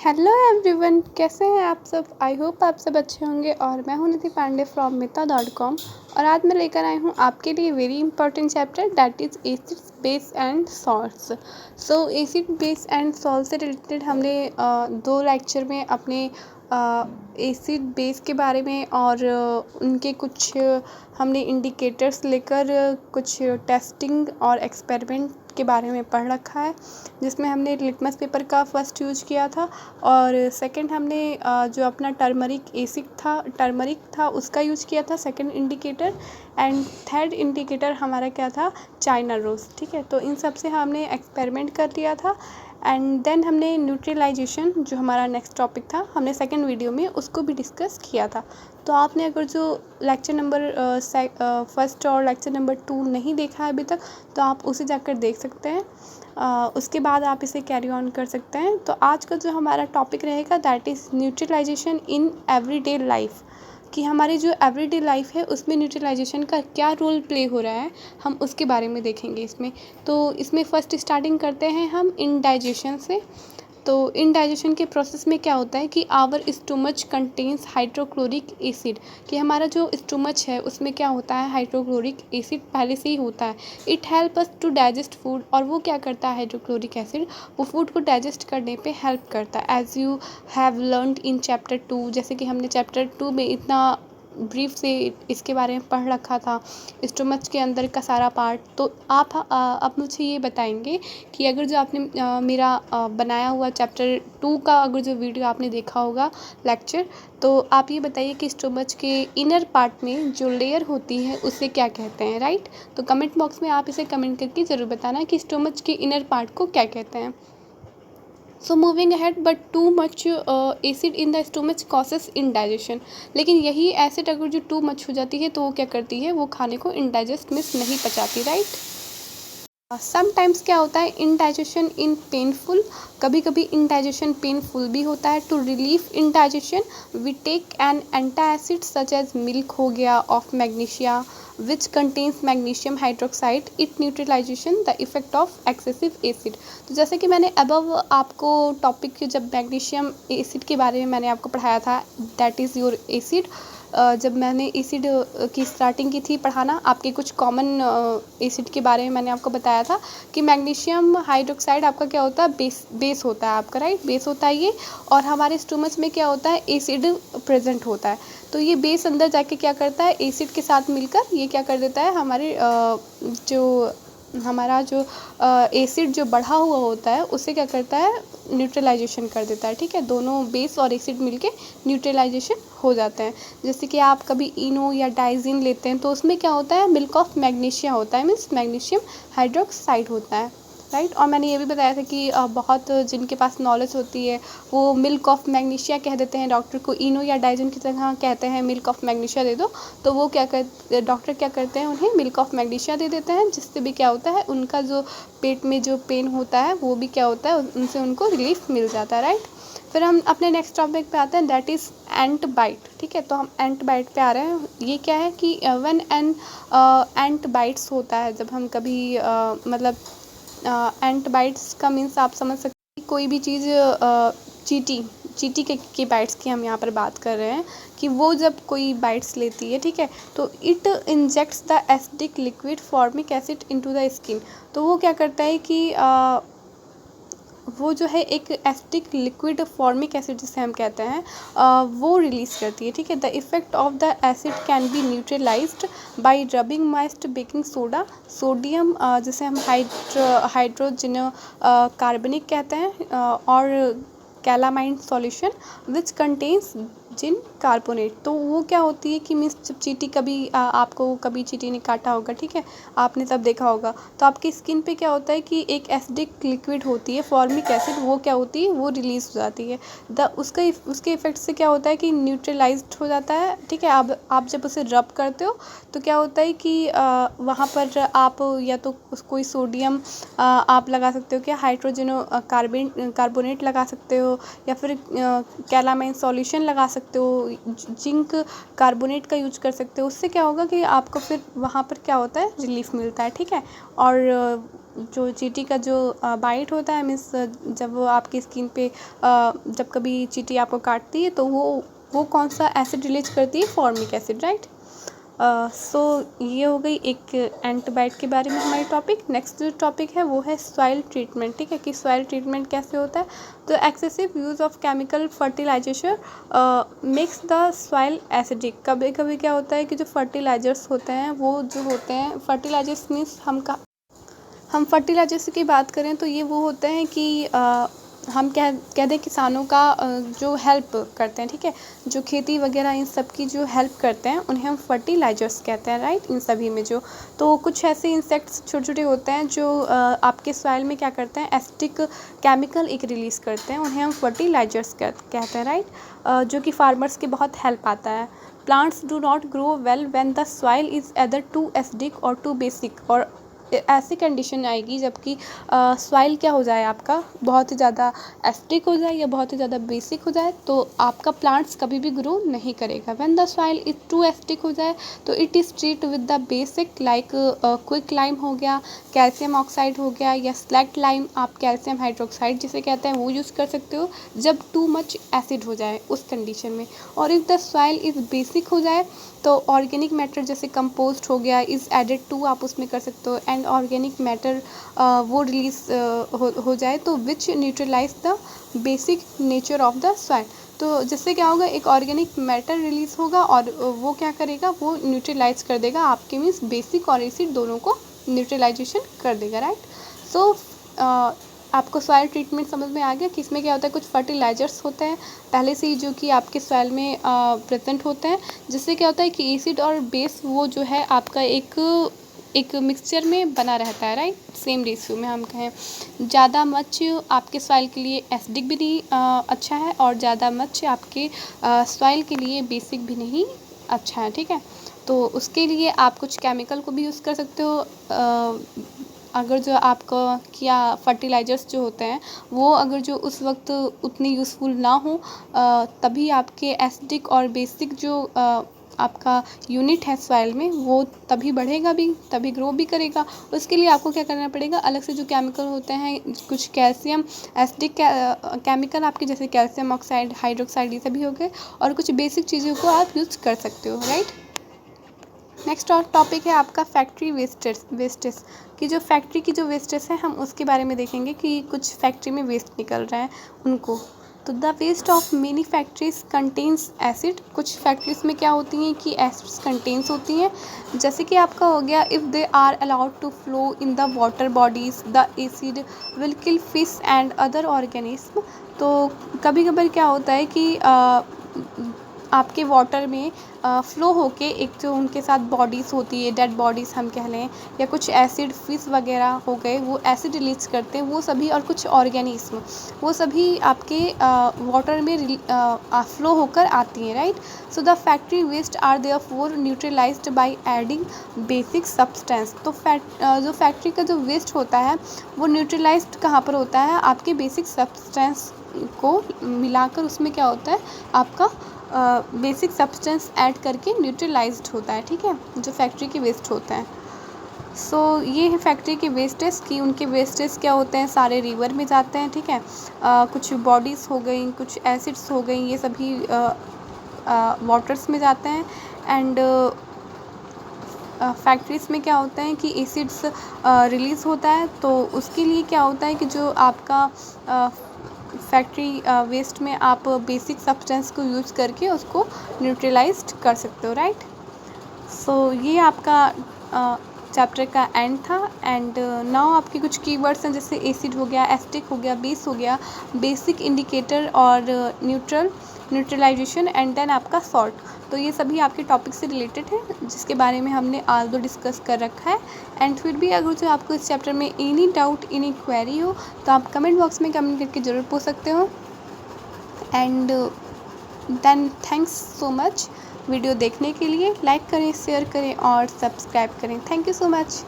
Hello everyone, कैसे हैं आप सब। आई होप आप सब अच्छे होंगे। और मैं हूं निधि पांडे फ्रॉम मिता.com और आज मैं लेकर आई हूं आपके लिए very important chapter that is acids base and salts. So acid base and salt से रिलेटेड हमने दो लेक्चर में अपने एसिड बेस के बारे में और उनके कुछ हमने इंडिकेटर्स लेकर कुछ टेस्टिंग और एक्सपेरिमेंट के बारे में पढ़ रखा है, जिसमें हमने लिटमस पेपर का फर्स्ट यूज किया था और सेकंड हमने जो अपना टर्मरिक था उसका यूज किया था second indicator. And third indicator हमारा क्या था, चाइना रोज़। ठीक है, तो इन सब से हमने एक्सपेरिमेंट कर लिया था। एंड देन हमने न्यूट्रलाइजेशन जो हमारा नेक्स्ट टॉपिक था, हमने सेकंड वीडियो में उसको भी डिस्कस किया था। तो आपने अगर जो लेक्चर नंबर फर्स्ट और लेक्चर नंबर 2 नहीं देखा है अभी तक, तो आप उसे जाकर देख सकते हैं। उसके बाद आप इसे कैरी ऑन कर सकते हैं। तो आज का जो हमारा टॉपिक रहेगा that is neutralization in everyday life, कि हमारी जो एवरीडे लाइफ है उसमें न्यूट्रलाइजेशन का क्या रोल प्ले हो रहा है, हम उसके बारे में देखेंगे इसमें। तो इसमें फ़र्स्ट स्टार्टिंग करते हैं हम इंडाइजेशन से। तो इंडाइजेशन के प्रोसेस में क्या होता है कि our stomach contains hydrochloric acid, कि हमारा जो स्टोमच है उसमें क्या होता है, हाइड्रोक्लोरिक एसिड पहले से ही होता है। It help us to digest food, और वो क्या करता है हाइड्रोक्लोरिक एसिड, वो फूड को डाइजेस्ट करने पे हेल्प करता है। As you have learned in chapter 2, जैसे कि हमने चैप्टर 2 में इतना ब्रीफ से इसके बारे में पढ़ रखा था, स्टोमच के अंदर का सारा पार्ट। तो आप मुझे ये बताएंगे कि अगर जो आपने मेरा बनाया हुआ चैप्टर 2 का अगर जो वीडियो आपने देखा होगा लेक्चर, तो आप ये बताइए कि स्टोमच के इनर पार्ट में जो लेयर होती है उसे क्या कहते हैं, राइट। तो कमेंट बॉक्स में आप इसे कमेंट करके ज़रूर बताना कि स्टोमच के इनर पार्ट को क्या कहते हैं। So moving ahead, but too much acid in the stomach causes indigestion. लेकिन यही एसिड अगर जो टू मच हो जाती है तो वो क्या करती है, वो खाने को इंडाइजेस्ट मीन्स नहीं पचाती, राइट। समटाइम्स क्या होता है, इंडाइजेशन इन पेनफुल, कभी कभी इंडाइजेशन पेनफुल भी होता है। To relief indigestion we take an antacid such as milk हो गया of magnesia which contains magnesium hydroxide, it neutralization the effect of excessive acid. तो जैसे कि मैंने अबव आपको टॉपिक जब मैग्नीशियम एसिड के बारे में मैंने आपको पढ़ाया था, दैट इज़ योर एसिड। जब मैंने एसिड की स्टार्टिंग की थी पढ़ाना, आपके कुछ कॉमन एसिड के बारे में मैंने आपको बताया था कि मैग्नीशियम हाइड्रोक्साइड आपका क्या होता है, बेस होता है आपका, राइट, बेस होता है ये। और हमारे स्टोमच में क्या होता है, एसिड प्रेजेंट होता है। तो ये बेस अंदर जाके क्या करता है, एसिड के साथ मिलकर ये क्या कर देता है, हमारा जो एसिड जो बढ़ा हुआ होता है उसे क्या करता है, न्यूट्रलाइजेशन कर देता है। ठीक है, दोनों बेस और एसिड मिलके न्यूट्रलाइजेशन हो जाते हैं। जैसे कि आप कभी इनो या डाइजिन लेते हैं तो उसमें क्या होता है, मिल्क ऑफ मैग्नीशिया होता है, मीन्स मैग्नीशियम हाइड्रोक्साइड होता है, राइट। और मैंने ये भी बताया था कि बहुत जिनके पास नॉलेज होती है वो मिल्क ऑफ मैग्नीशिया कह देते हैं डॉक्टर को, इनो या डाइजिन की तरह कहते हैं मिल्क ऑफ मैग्नीशिया दे दो, तो वो डॉक्टर क्या करते हैं, उन्हें मिल्क ऑफ मैग्नीशिया दे देते हैं, जिससे भी क्या होता है, उनका जो पेट में जो पेन होता है वो भी क्या होता है, उनसे उनको रिलीफ मिल जाता है, राइट। फिर हम अपने नेक्स्ट टॉपिक पे आते हैं, दैट इज़ एंट बाइट। ठीक है, तो हम एंट बाइट पे आ रहे हैं। ये क्या है कि व्हेन एंट बाइट्स होता है, जब हम कभी मतलब एंट बाइट्स का मीन्स आप समझ सकते हैं, कोई भी चीज़ चींटी के बाइट्स की हम यहाँ पर बात कर रहे हैं कि वो जब कोई बाइट्स लेती है, ठीक है, तो it injects the acidic liquid formic acid into the skin. तो वो क्या करता है कि वो जो है एक एसिडिक लिक्विड फॉर्मिक एसिड जिसे हम कहते हैं वो रिलीज़ करती है। ठीक है, the effect of the acid can be neutralized by rubbing moist baking soda, sodium जिसे हम हाइड्रोजन कार्बनिक कहते हैं, और calamine solution which contains zinc carbonate. तो वो क्या होती है कि मीन्स जब चींटी कभी आपको कभी चींटी ने काटा होगा, ठीक है, आपने तब देखा होगा, तो आपकी स्किन पे क्या होता है कि एक एसिडिक लिक्विड होती है फॉर्मिक एसिड, वो क्या होती है, वो रिलीज हो जाती है। उसके इफेक्ट से क्या होता है कि न्यूट्रलाइज्ड हो जाता है। ठीक है, अब आप जब उसे रब करते हो तो क्या होता है कि वहाँ पर आप या तो कोई सोडियम आप लगा सकते हो, क्या हाइड्रोजन कार्बोनेट लगा सकते हो, या फिर कैलामाइन सॉल्यूशन लगा सकते हो, जिंक कार्बोनेट का यूज कर सकते हो। उससे क्या होगा कि आपको फिर वहाँ पर क्या होता है, रिलीफ मिलता है। ठीक है, और जो चींटी का जो बाइट होता है, मीन्स जब वो आपकी स्किन पे जब कभी चींटी आपको काटती है तो वो कौन सा एसिड रिलीज करती है, फॉर्मिक एसिड, राइट। सो ये हो गई एक एंटीबायोट के बारे में हमारी टॉपिक। नेक्स्ट जो टॉपिक है वो है सॉइल ट्रीटमेंट, ठीक है, कि सॉइल ट्रीटमेंट कैसे होता है। तो excessive use of chemical fertilization makes the soil acidic. कभी कभी क्या होता है कि जो फर्टिलाइजर्स होते हैं वो जो होते हैं, फर्टिलाइजर्स मीन्स हम फर्टिलाइजर्स की बात करें तो ये वो होते हैं कि हम कह दें किसानों का जो हेल्प करते हैं, ठीक है, जो खेती वगैरह इन सब की जो हेल्प करते हैं उन्हें हम फर्टिलाइजर्स कहते हैं, राइट। इन सभी में जो तो कुछ ऐसे इंसेक्ट्स छोटे छोटे होते हैं जो आपके सॉइल में क्या करते हैं, एसिडिक केमिकल एक रिलीज़ करते हैं, उन्हें हम फर्टिलाइजर्स कहते हैं, राइट। जो कि फार्मर्स की बहुत हेल्प आता है। Plants do not grow well when the soil is either too acidic और टू बेसिक, और ऐसी कंडीशन आएगी जबकि सॉइल क्या हो जाए आपका, बहुत ही ज़्यादा एसिडिक हो जाए या बहुत ही ज़्यादा बेसिक हो जाए तो आपका प्लांट्स कभी भी ग्रो नहीं करेगा। When the soil is too acidic हो जाए तो it is treat with the basic like quick lime हो गया, कैल्शियम ऑक्साइड हो गया, या स्लैक्ट लाइम, आप कैल्शियम हाइड्रोक्साइड जिसे कहते हैं वो यूज़ कर सकते हो जब टू मच एसिड हो जाए उस कंडीशन में। और if the soil is basic हो जाए तो ऑर्गेनिक मैटर जैसे कंपोस्ट हो गया इज़ एडेड टू, आप उसमें कर सकते हो, एंड ऑर्गेनिक मैटर वो रिलीज हो जाए तो which neutralize the basic nature of the soil. तो जिससे क्या होगा, एक ऑर्गेनिक मैटर रिलीज होगा और वो क्या करेगा, वो न्यूट्रलाइज कर देगा आपके, मीन्स बेसिक और एसिड दोनों को न्यूट्रलाइजेशन कर देगा, राइट। सो आपको सॉइल ट्रीटमेंट समझ में आ गया कि इसमें क्या होता है, कुछ फर्टिलाइजर्स होते हैं पहले से ही जो कि आपके सॉइल में प्रेजेंट होते हैं, जिससे क्या होता है कि एसिड और बेस वो जो है आपका एक मिक्सचर में बना रहता है, राइट, सेम रेशियो में। हम कहें ज़्यादा मच आपके सॉइल के लिए एसिडिक भी नहीं अच्छा है, और ज़्यादा मच आपके सॉइल के लिए बेसिक भी नहीं अच्छा है, ठीक है। तो उसके लिए आप कुछ केमिकल को भी यूज़ कर सकते हो। अगर जो आपका क्या फर्टिलाइजर्स जो होते हैं वो अगर जो उस वक्त उतनी यूज़फुल ना हो तभी आपके एसिडिक और बेसिक जो आपका यूनिट है सॉइल में वो तभी बढ़ेगा भी, तभी ग्रो भी करेगा। उसके लिए आपको क्या करना पड़ेगा, अलग से जो केमिकल होते हैं, कुछ कैल्शियम एसिडिक केमिकल आपके जैसे कैल्शियम ऑक्साइड, हाइड्रोक्साइड, ये सभी हो गए, और कुछ बेसिक चीज़ों को आप यूज़ कर सकते हो, राइट। नेक्स्ट और टॉपिक है आपका फैक्ट्री वेस्टेज कि जो फैक्ट्री की जो वेस्टेज है हम उसके बारे में देखेंगे कि कुछ फैक्ट्री में वेस्ट निकल रहे हैं उनको। तो the waste of many factories contains acid. कुछ फैक्ट्रीज में क्या होती हैं कि एसिड्स कंटेन्स होती हैं, जैसे कि आपका हो गया if they are allowed to flow in the water bodies the acid will kill fish and other organism. तो कभी कभार क्या होता है कि आपके वाटर में फ़्लो होके एक जो उनके साथ बॉडीज़ होती है, डेड बॉडीज़ हम कह लें, या कुछ एसिड फिश वगैरह हो गए, वो एसिड रिलीज़ करते हैं वो सभी, और कुछ ऑर्गेनिज्म वो सभी आपके वाटर में फ़्लो होकर आती हैं, right. So the factory waste are therefore neutralized by adding basic substance. तो जो फैक्ट्री का जो वेस्ट होता है वो न्यूट्रलाइज्ड कहाँ पर होता है, आपके बेसिक सब्सटेंस को मिलाकर उसमें क्या होता है आपका बेसिक सब्सटेंस ऐड करके न्यूट्रलाइज्ड होता है, ठीक है, जो फैक्ट्री की वेस्ट होता है। सो ये है फैक्ट्री के वेस्टेज की, उनके वेस्टेज क्या होते हैं, सारे रिवर में जाते हैं, ठीक है। कुछ बॉडीज़ हो गई, कुछ एसिड्स हो गई, ये सभी वाटर्स में जाते हैं। एंड फैक्ट्रीज़ में क्या होता है कि एसिड्स रिलीज़ होता है, तो उसके लिए क्या होता है कि जो आपका फैक्ट्री वेस्ट में आप बेसिक सब्सटेंस को यूज़ करके उसको न्यूट्रलाइज्ड कर सकते हो, राइट। सो ये आपका चैप्टर का एंड था। एंड नाउ आपके कुछ कीवर्ड्स हैं जैसे एसिड हो गया, एसिडिक हो गया, बेस हो गया, बेसिक इंडिकेटर और न्यूट्रलाइजेशन, एंड देन आपका सॉल्ट। तो ये सभी आपके टॉपिक से रिलेटेड है जिसके बारे में हमने आज दो डिस्कस कर रखा है। एंड फिर भी अगर जो आपको इस चैप्टर में एनी डाउट, एनी क्वेरी हो तो आप कमेंट बॉक्स में कमेंट करके ज़रूर पूछ सकते हो। And then thanks so much video देखने के लिए। लाइक करें, शेयर करें और सब्सक्राइब करें। Thank you so much.